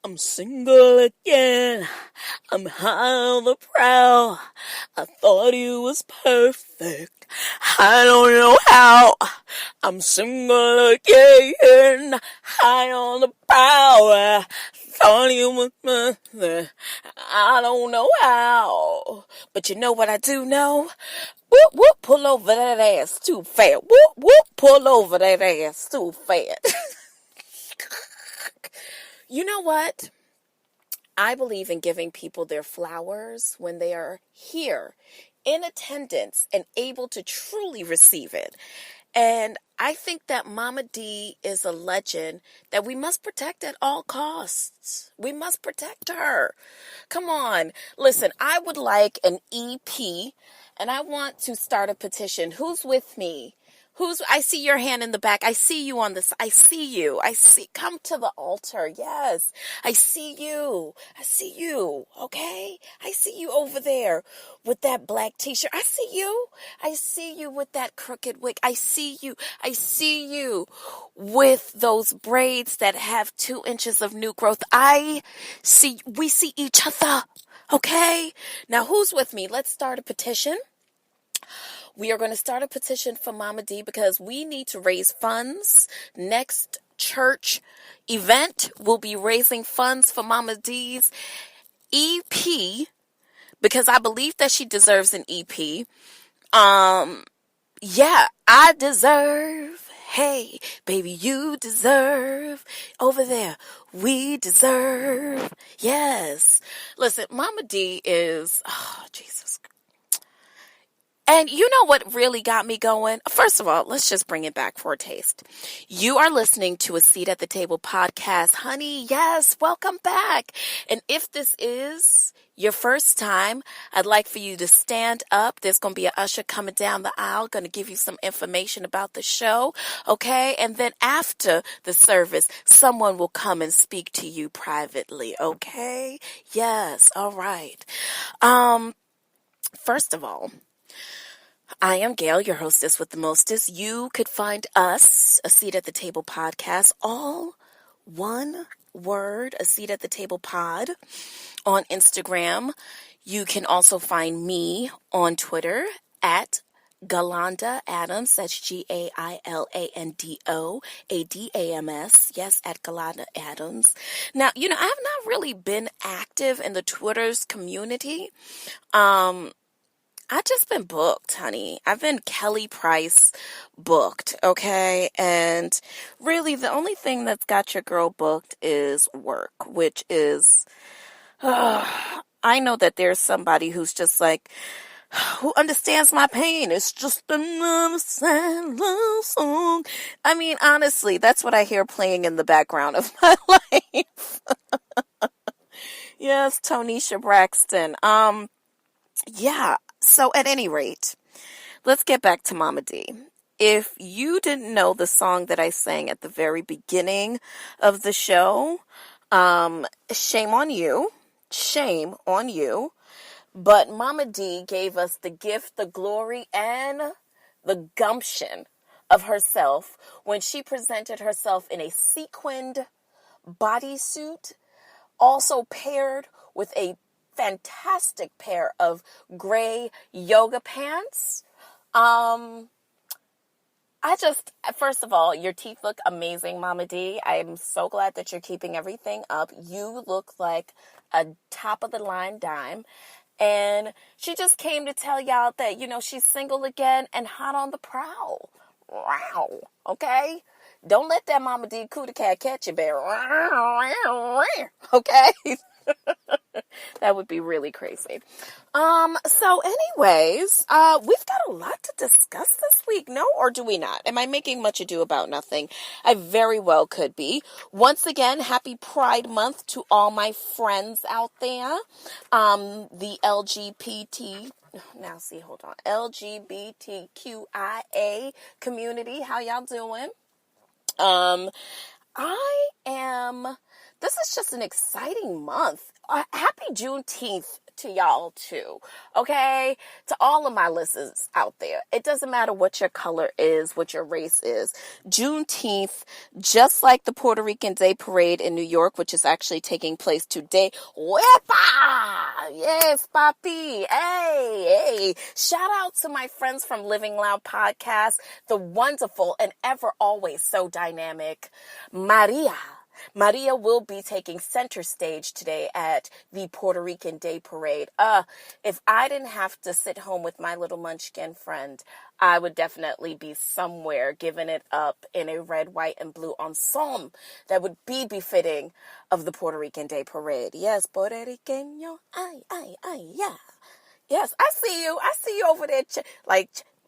I'm single again. I'm high on the prowl. I thought you was perfect. I don't know how. I'm single again. High on the prowl. I thought you was perfect. I don't know how. But you know what I do know? Whoop, whoop, pull over that ass too fat. Whoop, whoop, pull over that ass too fat. You know what? I believe in giving people their flowers when they are here in attendance and able to truly receive it. And I think that Mama D is a legend that we must protect at all costs. We must protect her. Come on. Listen, I would like an EP and I want to start a petition. Who's with me? I see your hand in the back. I see you on this. I see you. Come to the altar. Yes. I see you. Okay. I see you over there with that black t-shirt. I see you. I see you with that crooked wig. I see you with those braids that have 2 inches of new growth. We see each other. Okay. Now who's with me? Let's start a petition. We are going to start a petition for Mama D because we need to raise funds. Next church event will be raising funds for Mama D's EP because I believe that she deserves an EP. Yeah, I deserve. Hey, baby, you deserve. Over there, we deserve. Yes. Listen, Mama D is, oh, Jesus. And you know what really got me going? First of all, let's just bring it back for a taste. You are listening to a Seat at the Table podcast. Honey, yes, welcome back. And if this is your first time, I'd like for you to stand up. There's going to be an usher coming down the aisle, going to give you some information about the show, okay? And then after the service, someone will come and speak to you privately, okay? Yes, all right. First of all, I am Gail, your hostess with the mostest. You could find us, a Seat at the Table podcast, all one word, a Seat at the Table pod, on Instagram. You can also find me on Twitter at Galanda Adams. That's GAILANDO ADAMS. Yes, at Galanda Adams. Now, I have not really been active in the Twitter's community. I've just been booked, honey. I've been Kelly Price booked, okay? And really, the only thing that's got your girl booked is work, which is, I know that there's somebody who's just like, who understands my pain. It's just another sad love song. I mean, honestly, that's what I hear playing in the background of my life. Yes, Tonisha Braxton. Yeah. So at any rate, let's get back to Mama D. If you didn't know the song that I sang at the very beginning of the show, shame on you. Shame on you. But Mama D gave us the gift, the glory, and the gumption of herself when she presented herself in a sequined bodysuit, also paired with a fantastic pair of gray yoga pants. First of all, your teeth look amazing, Mama D. I'm so glad that you're keeping everything up. You look like a top of the line dime. And she just came to tell y'all that, she's single again and hot on the prowl. Wow. Okay? Don't let that Mama D cootie cat catch you, bear. Okay? That would be really crazy. So anyways, we've got a lot to discuss this week, no? Or do we not? Am I making much ado about nothing? I very well could be. Once again, happy Pride Month to all my friends out there. The LGBTQIA community. How y'all doing? I am this is just an exciting month. Happy Juneteenth to y'all too, okay? To all of my listeners out there. It doesn't matter what your color is, what your race is. Juneteenth, just like the Puerto Rican Day Parade in New York, which is actually taking place today. WEPA! Yes, papi. Hey. Shout out to my friends from Living Loud Podcast, the wonderful and ever always so dynamic Maria. Maria will be taking center stage today at the Puerto Rican Day Parade. If I didn't have to sit home with my little munchkin friend, I would definitely be somewhere giving it up in a red, white, and blue ensemble that would be befitting of the Puerto Rican Day Parade. Yes, Puerto Riqueño, yeah. Yes, I see you. I see you over there,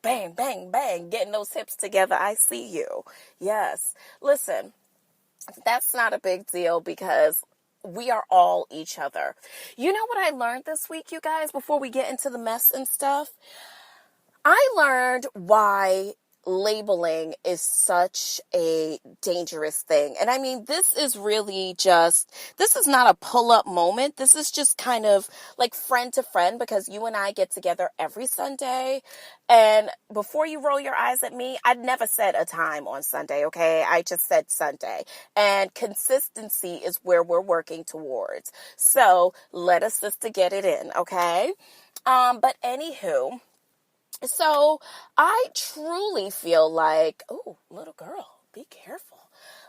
bang, bang, bang, getting those hips together. I see you. Yes. Listen. That's not a big deal because we are all each other. You know what I learned this week, you guys, before we get into the mess and stuff? I learned why labeling is such a dangerous thing. And I mean, this is not a pull-up moment. This is just kind of like friend to friend, because you and I get together every Sunday. And before you roll your eyes at me, I'd never said a time on Sunday, okay? I just said Sunday. And consistency is where we're working towards. So let us just to get it in, okay? But anywho, so I truly feel like, oh, little girl, be careful.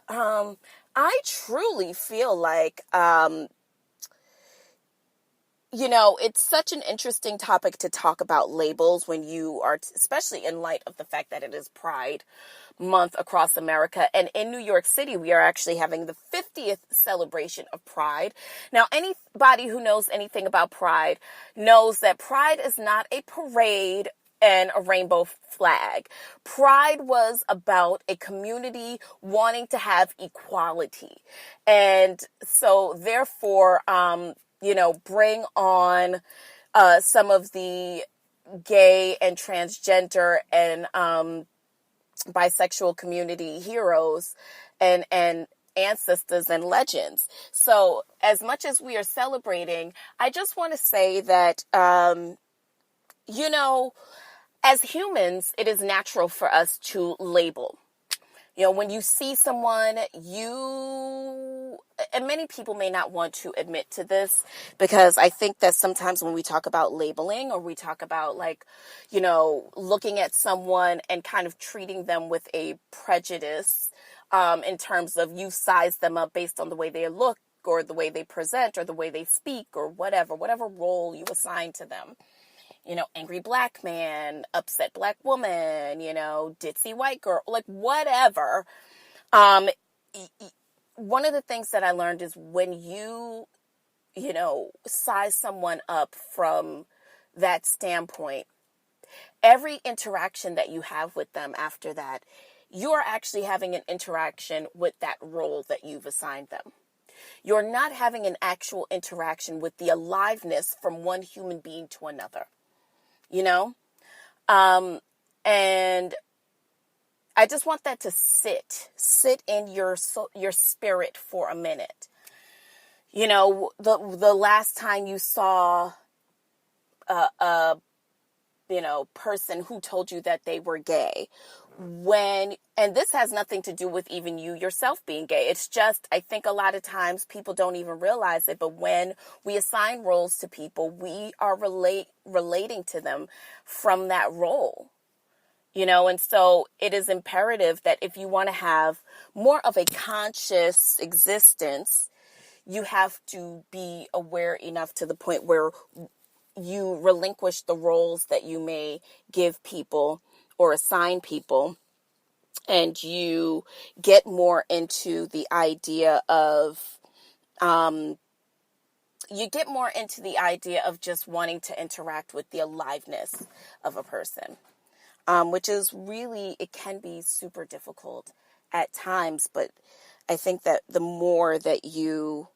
I truly feel like, it's such an interesting topic to talk about labels when you are, especially in light of the fact that it is Pride Month across America. And in New York City, we are actually having the 50th celebration of Pride. Now, anybody who knows anything about Pride knows that Pride is not a parade and a rainbow flag. Pride was about a community wanting to have equality. And so therefore, bring on some of the gay and transgender and bisexual community heroes and ancestors and legends. So as much as we are celebrating, I just want to say that, as humans, it is natural for us to label. When you see someone, and many people may not want to admit to this, because I think that sometimes when we talk about labeling, or we talk about looking at someone and kind of treating them with a prejudice, in terms of you size them up based on the way they look, or the way they present, or the way they speak, or whatever role you assign to them. Angry black man, upset black woman, ditzy white girl, like whatever. One of the things that I learned is when you size someone up from that standpoint, every interaction that you have with them after that, you are actually having an interaction with that role that you've assigned them. You're not having an actual interaction with the aliveness from one human being to another. And I just want that to sit in your spirit for a minute. The last time you saw a person who told you that they were gay, and this has nothing to do with even you yourself being gay. It's just, I think a lot of times people don't even realize it, but when we assign roles to people, we are relating to them from that role, and so it is imperative that if you want to have more of a conscious existence, you have to be aware enough to the point where you relinquish the roles that you may give people or assign people, and you get more into the idea of just wanting to interact with the aliveness of a person, which is really, it can be super difficult at times, but I think that the more that you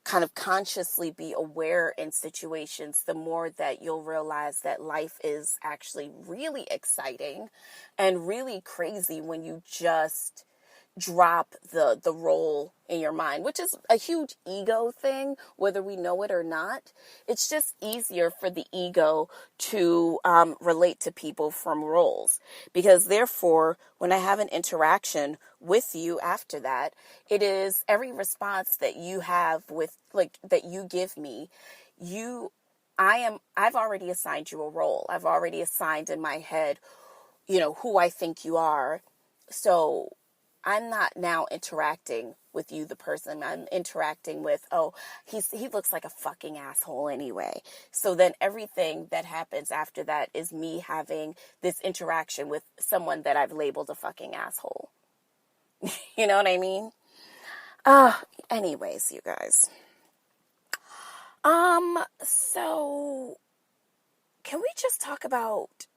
kind of consciously be aware in situations, the more that you'll realize that life is actually really exciting and really crazy when you just drop the role in your mind, which is a huge ego thing, whether we know it or not. It's just easier for the ego to relate to people from roles, because therefore, when I have an interaction with you after that, it is every response that you have with, like, that you give me, I've already assigned you a role. I've already assigned in my head, who I think you are. So I'm not now interacting with you, the person. I'm interacting with, he looks like a fucking asshole anyway. So then everything that happens after that is me having this interaction with someone that I've labeled a fucking asshole. You know what I mean? Anyways, you guys. So can we just talk about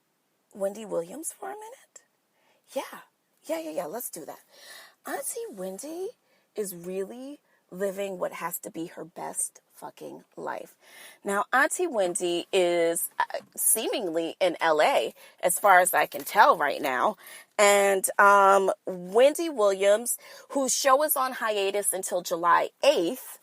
Wendy Williams for a minute? Yeah. Let's do that. Auntie Wendy is really living what has to be her best fucking life. Now, Auntie Wendy is seemingly in LA, as far as I can tell right now. And Wendy Williams, whose show is on hiatus until July 8th,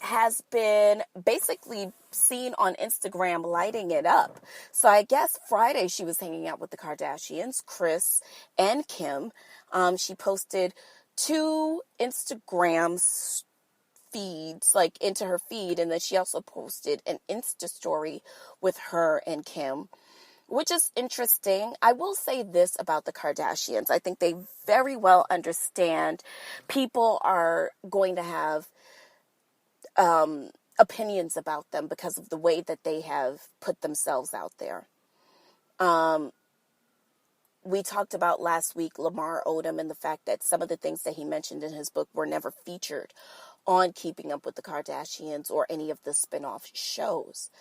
has been basically seen on Instagram lighting it up. So I guess Friday she was hanging out with the Kardashians, Kris and Kim. She posted 2 Instagram feeds, like, into her feed, and then she also posted an Insta story with her and Kim, which is interesting. I will say this about the Kardashians. I think they very well understand people are going to have opinions about them because of the way that they have put themselves out there. We talked about last week Lamar Odom and the fact that some of the things that he mentioned in his book were never featured on Keeping Up with the Kardashians or any of the spin-off shows.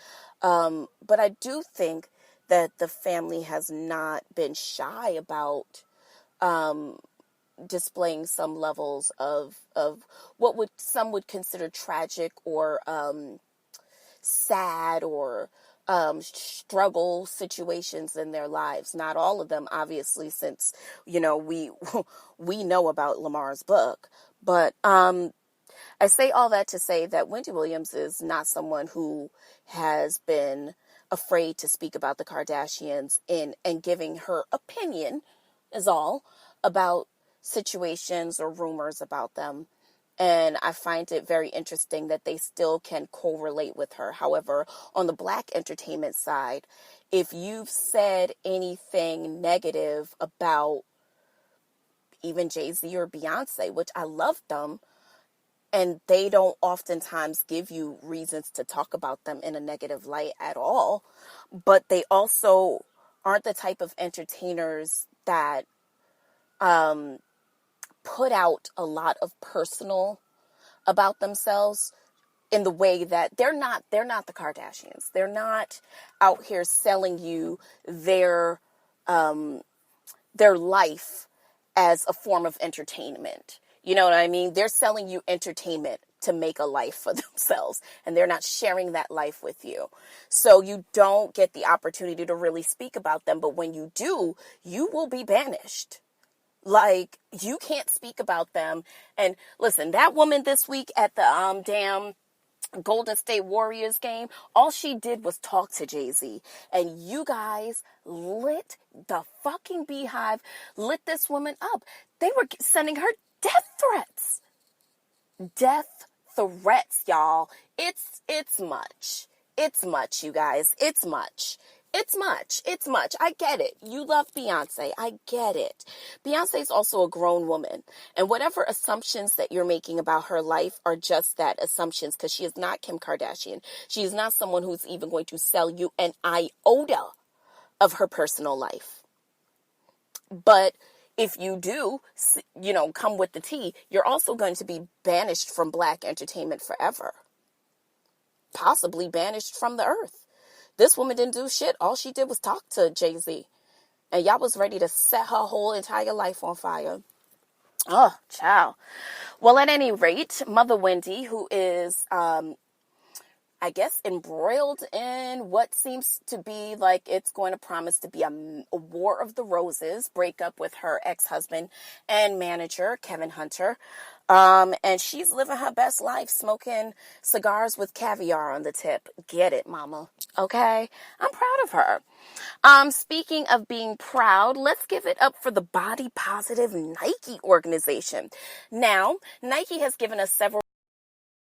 But I do think that the family has not been shy about displaying some levels of what some would consider tragic or sad or struggle situations in their lives. Not all of them, obviously, since we know about Lamar's book. But I say all that to say that Wendy Williams is not someone who has been afraid to speak about the Kardashians and giving her opinion, is all, about situations or rumors about them. And I find it very interesting that they still can correlate with her. However, on the Black entertainment side, if you've said anything negative about even Jay-Z or Beyonce, which I love them, and they don't oftentimes give you reasons to talk about them in a negative light at all, but they also aren't the type of entertainers that put out a lot of personal about themselves in the way that they're not the Kardashians. They're not out here selling you their life as a form of entertainment. You know what I mean? They're selling you entertainment to make a life for themselves, and they're not sharing that life with you. So you don't get the opportunity to really speak about them, but when you do, you will be banished. Like, you can't speak about them. And listen, that woman this week at the damn Golden State Warriors game, all she did was talk to Jay-Z. And you guys lit the fucking beehive, lit this woman up. They were sending her death threats. Death threats, y'all. It's much. It's much, you guys. It's much. It's much. I get it. You love Beyonce. I get it. Beyonce is also a grown woman. And whatever assumptions that you're making about her life are just that, assumptions, because she is not Kim Kardashian. She is not someone who's even going to sell you an iota of her personal life. But if you do, come with the tea, you're also going to be banished from Black entertainment forever. Possibly banished from the earth. This woman didn't do shit. All she did was talk to Jay-Z. And y'all was ready to set her whole entire life on fire. Oh, child. Well, at any rate, Mother Wendy, who is I guess, embroiled in what seems to be like it's going to promise to be a war of the roses breakup with her ex-husband and manager, Kevin Hunter. And she's living her best life, smoking cigars with caviar on the tip. Get it, mama. Okay? I'm proud of her. Speaking of being proud, let's give it up for the body positive Nike organization. Now, Nike has given us several